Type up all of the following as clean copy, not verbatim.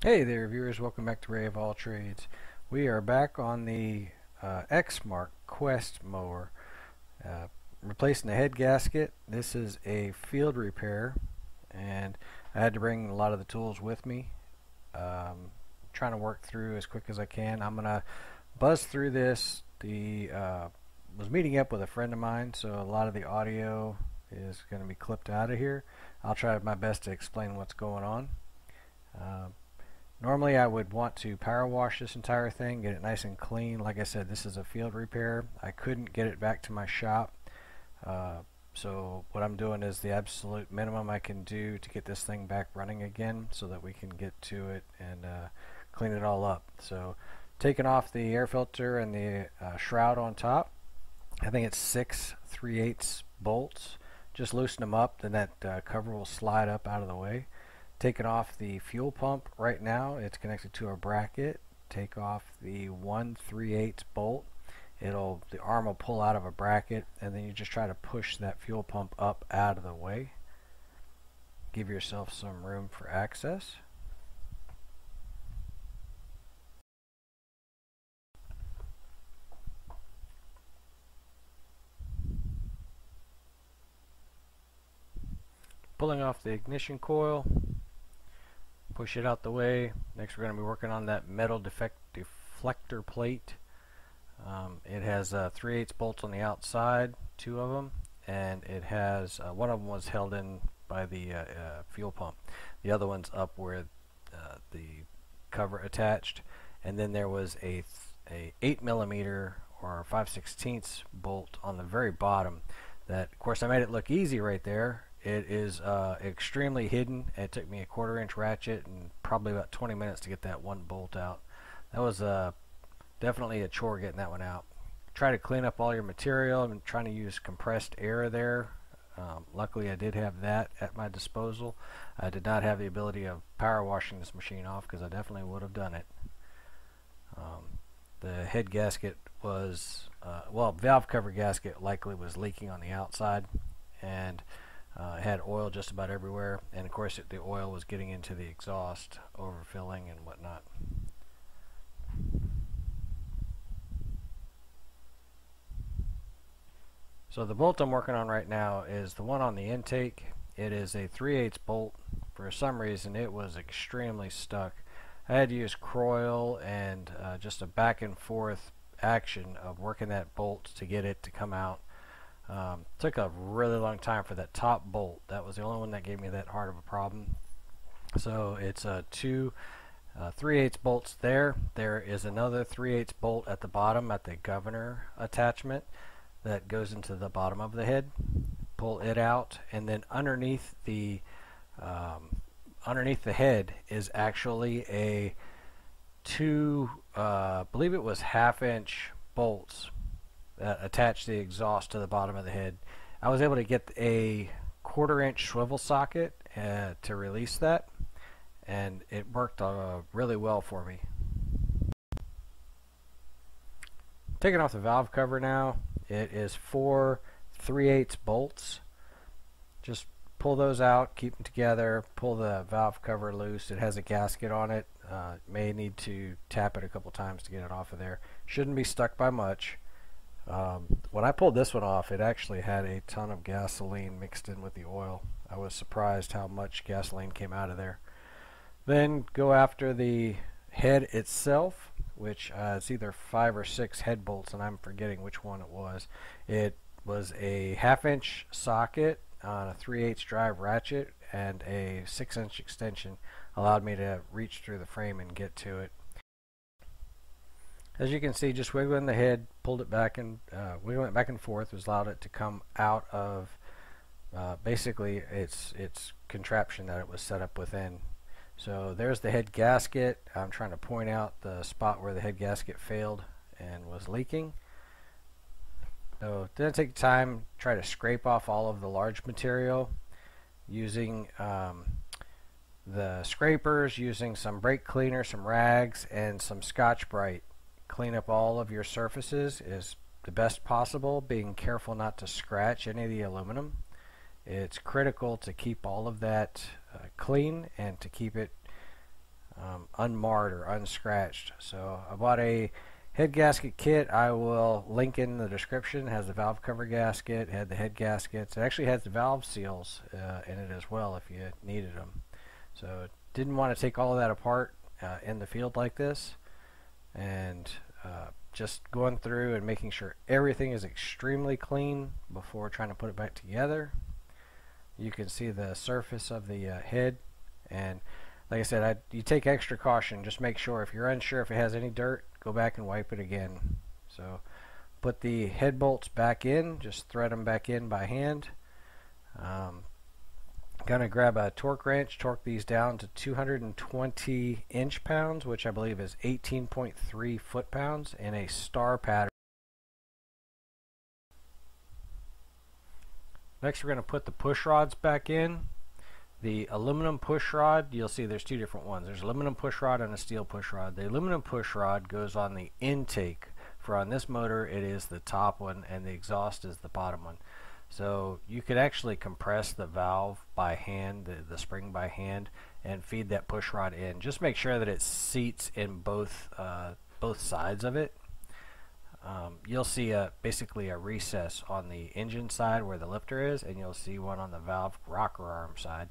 Hey there viewers, welcome back to Ray of All Trades. We are back on the Exmark Quest mower, replacing the head gasket. This is a field repair and I had to bring a lot of the tools with me. Trying to work through as quick as I can. I'm going to buzz through this. Was meeting up with a friend of mine, so a lot of the audio is going to be clipped out of here. I'll try my best to explain what's going on. Normally I would want to power wash this entire thing, get it nice and clean. Like I said, this is a field repair. I couldn't get it back to my shop. So what I'm doing is the absolute minimum I can do to get this thing back running again so that we can get to it and clean it all up. So taking off the air filter and the shroud on top. I think it's 6 3/8 bolts. Just loosen them up, then that cover will slide up out of the way. Taking off the fuel pump right now, it's connected to a bracket. Take off the 1 3/8 bolt. The arm will pull out of a bracket, and then you just try to push that fuel pump up out of the way. Give yourself some room for access. Pulling off the ignition coil. Push it out the way. Next we're going to be working on that metal deflector plate. It has 3/8 bolts on the outside, 2 of them, and it has one of them was held in by the fuel pump. The other one's up where the cover attached, and then there was a 8mm or 5/16 bolt on the very bottom. That, of course, I made it look easy right there. It is extremely hidden. It took me a 1/4-inch ratchet and probably about 20 minutes to get that one bolt out. That was definitely a chore getting that one out. Try to clean up all your material. I'm trying to use compressed air there. Luckily I did have that at my disposal. I did not have the ability of power washing this machine off because I definitely would have done it. The head gasket was, valve cover gasket likely was leaking on the outside, and it had oil just about everywhere, and of course the oil was getting into the exhaust, overfilling and whatnot. So the bolt I'm working on right now is the one on the intake. It is a 3/8 bolt. For some reason it was extremely stuck. I had to use Croil and just a back and forth action of working that bolt to get it to come out. Took a really long time for that top bolt. That was the only one that gave me that hard of a problem. So it's 2 3/8 bolts there. There is another 3/8 bolt at the bottom at the governor attachment that goes into the bottom of the head. Pull it out, and then underneath the head is actually a 2, I believe it was 1/2-inch bolts that attach the exhaust to the bottom of the head. I was able to get a 1/4-inch swivel socket to release that, and it worked really well for me. Taking off the valve cover now. It is 4 3/8 bolts. Just pull those out, keep them together, pull the valve cover loose. It has a gasket on it. May need to tap it a couple times to get it off of there. Shouldn't be stuck by much. When I pulled this one off, it actually had a ton of gasoline mixed in with the oil. I was surprised how much gasoline came out of there. Then go after the head itself, which is either 5 or 6 head bolts, and I'm forgetting which one it was. It was a 1/2-inch socket on a 3/8 drive ratchet, and a 6-inch extension allowed me to reach through the frame and get to it. As you can see, just wiggling the head, pulled it back and wiggling it back and forth was allowed it to come out of basically its contraption that it was set up within. So there's the head gasket. I'm trying to point out the spot where the head gasket failed and was leaking. So then take time, try to scrape off all of the large material using the scrapers, using some brake cleaner, some rags, and some Scotch-Brite. Clean up all of your surfaces as the best possible, being careful not to scratch any of the aluminum. It's critical to keep all of that clean and to keep it unmarred or unscratched. So I bought a head gasket kit. I will link in the description. It has the valve cover gasket, had the head gaskets. It actually has the valve seals in it as well if you needed them. So didn't want to take all of that apart in the field like this, and just going through and making sure everything is extremely clean before trying to put it back together. You can see the surface of the head, and like I said, you take extra caution. Just make sure if you're unsure if it has any dirt, go back and wipe it again. So put the head bolts back in, just thread them back in by hand. Gonna grab a torque wrench, torque these down to 220 inch-pounds, which I believe is 18.3 foot-pounds, in a star pattern. Next, we're going to put the push rods back in. The aluminum push rod, you'll see there's two different ones. There's aluminum push rod and a steel push rod. The aluminum push rod goes on the intake. For on this motor, it is the top one, and the exhaust is the bottom one. So you could actually compress the valve by hand, the spring by hand, and feed that push rod in. Just make sure that it seats in both sides of it. You'll see basically a recess on the engine side where the lifter is, and you'll see one on the valve rocker arm side,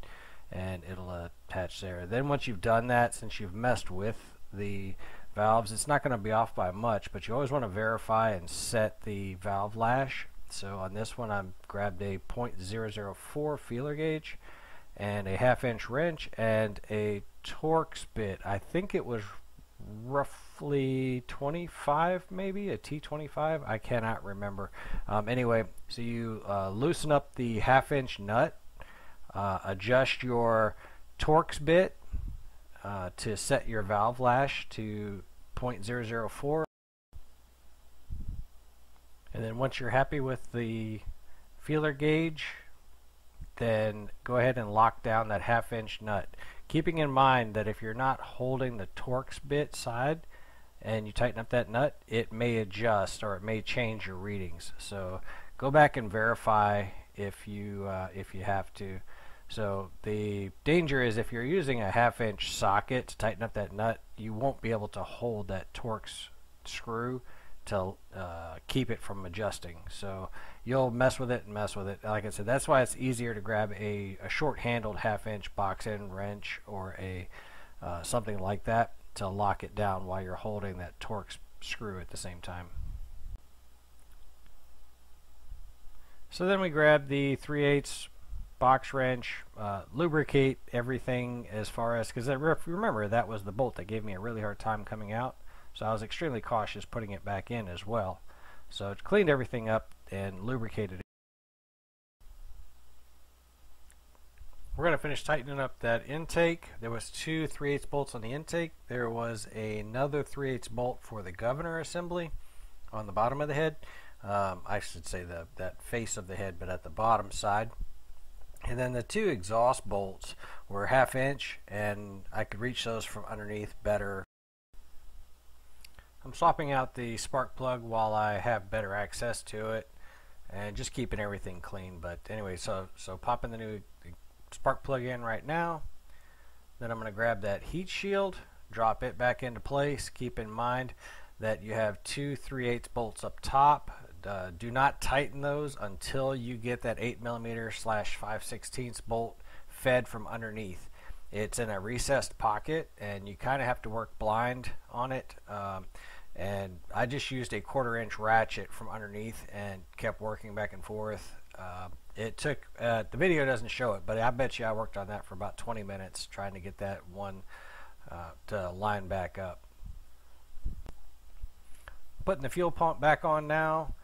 and it'll attach there. Then once you've done that, since you've messed with the valves, it's not going to be off by much, but you always want to verify and set the valve lash. So on this one, I grabbed a .004 feeler gauge and a 1/2 inch wrench and a Torx bit. I think it was roughly 25, maybe a T25. I cannot remember. Anyway, so you loosen up the 1/2 inch nut, adjust your Torx bit to set your valve lash to .004. And then once you're happy with the feeler gauge, then go ahead and lock down that 1/2 inch nut. Keeping in mind that if you're not holding the Torx bit side and you tighten up that nut, it may adjust or it may change your readings. So go back and verify if you have to. So the danger is if you're using a 1/2 inch socket to tighten up that nut, you won't be able to hold that Torx screw to keep it from adjusting. So you'll mess with it and mess with it. Like I said, that's why it's easier to grab a short-handled 1/2 inch box-end wrench or a something like that to lock it down while you're holding that Torx screw at the same time. So then we grab the 3/8 box wrench, lubricate everything as far as, because remember that was the bolt that gave me a really hard time coming out. So I was extremely cautious putting it back in as well. So it cleaned everything up and lubricated it. We're going to finish tightening up that intake. There was 2 3/8 bolts on the intake. There was another 3/8 bolt for the governor assembly on the bottom of the head. I should say that face of the head, but at the bottom side. And then the 2 exhaust bolts were 1/2 inch, and I could reach those from underneath better. I'm swapping out the spark plug while I have better access to it, and just keeping everything clean. But anyway, so popping the new spark plug in right now. Then I'm going to grab that heat shield, drop it back into place. Keep in mind that you have 2 3/8 bolts up top. Do not tighten those until you get that 8mm/5/16 bolt fed from underneath. It's in a recessed pocket, and you kind of have to work blind on it. And I just used a 1/4 inch ratchet from underneath and kept working back and forth. It took, the video doesn't show it, but I bet you I worked on that for about 20 minutes trying to get that one to line back up. Putting the fuel pump back on now.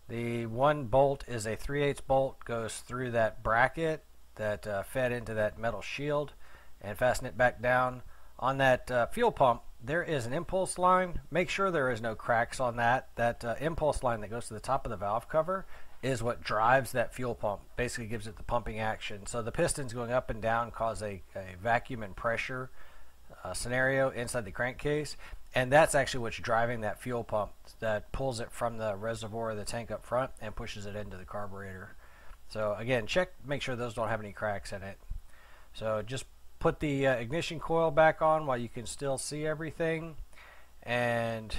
The one bolt is a 3/8 bolt, goes through that bracket that fed into that metal shield, and fasten it back down. On that fuel pump, there is an impulse line. Make sure there is no cracks on that. That impulse line that goes to the top of the valve cover is what drives that fuel pump, basically gives it the pumping action. So the pistons going up and down cause a vacuum and pressure scenario inside the crankcase, and that's actually what's driving that fuel pump that pulls it from the reservoir of the tank up front and pushes it into the carburetor. So again, make sure those don't have any cracks in it. So just Put the ignition coil back on while you can still see everything, and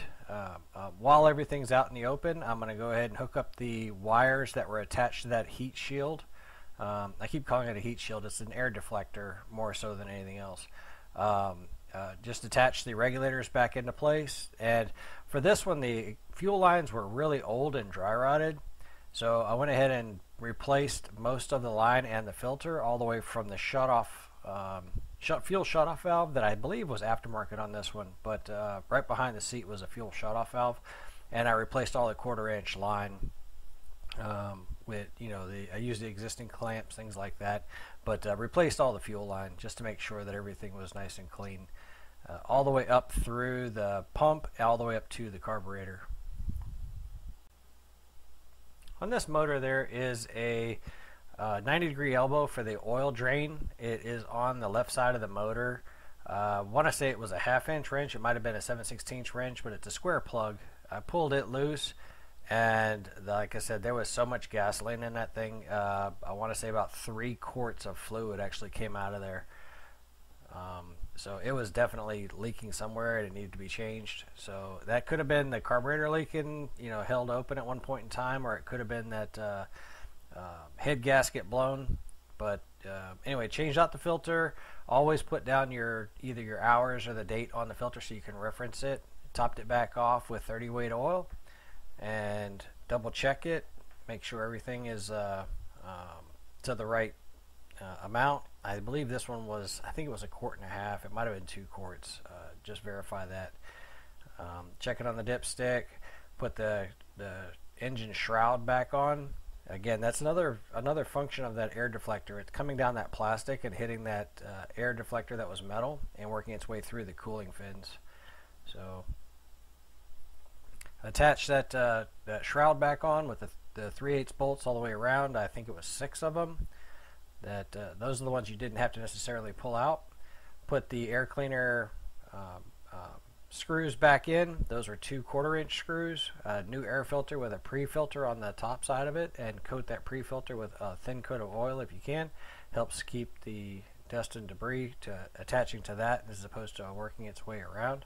while everything's out in the open, I'm going to go ahead and hook up the wires that were attached to that heat shield. I keep calling it a heat shield. It's an air deflector more so than anything else. Just attach the regulators back into place. And for this one, the fuel lines were really old and dry rotted, so I went ahead and replaced most of the line and the filter all the way from the shutoff fuel shutoff valve that I believe was aftermarket on this one, but right behind the seat was a fuel shutoff valve, and I replaced all the 1/4-inch line with, I used the existing clamps, things like that, but replaced all the fuel line just to make sure that everything was nice and clean, all the way up through the pump, all the way up to the carburetor. On this motor, there is a 90-degree elbow for the oil drain. It is on the left side of the motor. I want to say it was a 1/2-inch wrench. It might have been a 7/16 wrench, but it's a square plug. I pulled it loose, and like I said, there was so much gasoline in that thing. I want to say about 3 quarts of fluid actually came out of there. So it was definitely leaking somewhere, and it needed to be changed. So that could have been the carburetor leaking, held open at one point in time, or it could have been that head gasket blown. But anyway, changed out the filter. Always put down either your hours or the date on the filter so you can reference it. Topped it back off with 30 weight oil, and double check it. Make sure everything is to the right amount. I believe this one was, I think it was 1.5 quarts. It might have been 2 quarts. Just verify that. Check it on the dipstick. Put the engine shroud back on. Again, that's another function of that air deflector. It's coming down that plastic and hitting that air deflector that was metal and working its way through the cooling fins. So attach that shroud back on with the 3/8 bolts all the way around. I think it was 6 of them. Those are the ones you didn't have to necessarily pull out. Put the air cleaner screws back in. Those are 2 1/4-inch screws. New air filter with a pre-filter on the top side of it, and coat that pre-filter with a thin coat of oil if you can. Helps keep the dust and debris attaching to that as opposed to working its way around.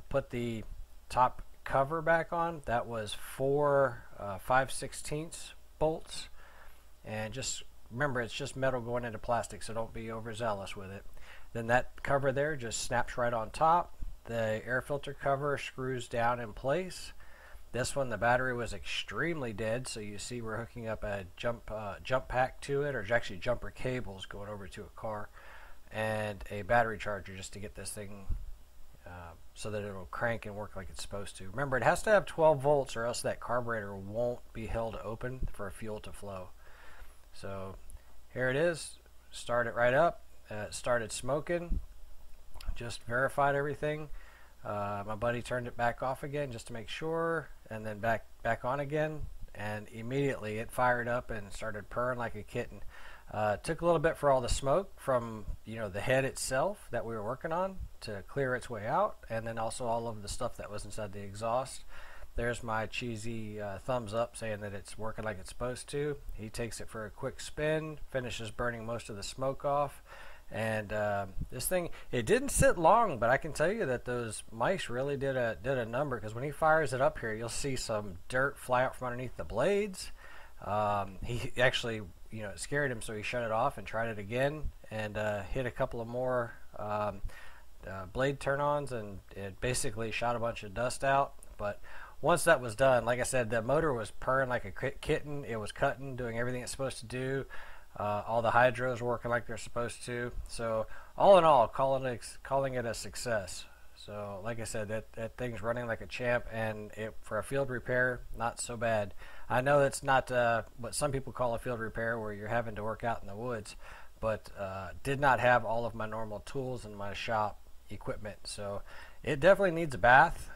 Put the top cover back on. That was 4 5/16 bolts, and just remember, it's just metal going into plastic, so don't be overzealous with it. Then that cover there just snaps right on top. The air filter cover screws down in place. This one, the battery was extremely dead, so you see we're hooking up a jump pack to it, or actually jumper cables going over to a car, and a battery charger just to get this thing so that it'll crank and work like it's supposed to. Remember, it has to have 12 volts or else that carburetor won't be held open for fuel to flow. So here it is. Start it right up. It started smoking. Just verified everything. My buddy turned it back off again just to make sure, and then back on again, and immediately it fired up and started purring like a kitten. Took a little bit for all the smoke from the head itself that we were working on to clear its way out, and then also all of the stuff that was inside the exhaust. There's my cheesy thumbs up saying that it's working like it's supposed to. He takes it for a quick spin, finishes burning most of the smoke off, and this thing, it didn't sit long, but I can tell you that those mice really did a number, because when he fires it up here, you'll see some dirt fly out from underneath the blades. He actually, it scared him, so he shut it off and tried it again, and hit a couple of more blade turn-ons, and it basically shot a bunch of dust out. But once that was done, like I said, the motor was purring like a kitten. It was cutting, doing everything it's supposed to do. All the hydros were working like they're supposed to. So all in all, calling it a success. So like I said, that thing's running like a champ, and for a field repair, not so bad. I know it's not what some people call a field repair, where you're having to work out in the woods, but did not have all of my normal tools in my shop equipment. So it definitely needs a bath.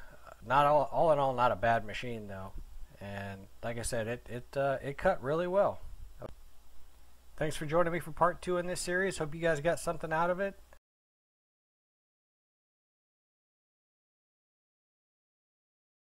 Not all in all, not a bad machine though. And like I said, it cut really well. Thanks for joining me for part 2 in this series. Hope you guys got something out of it.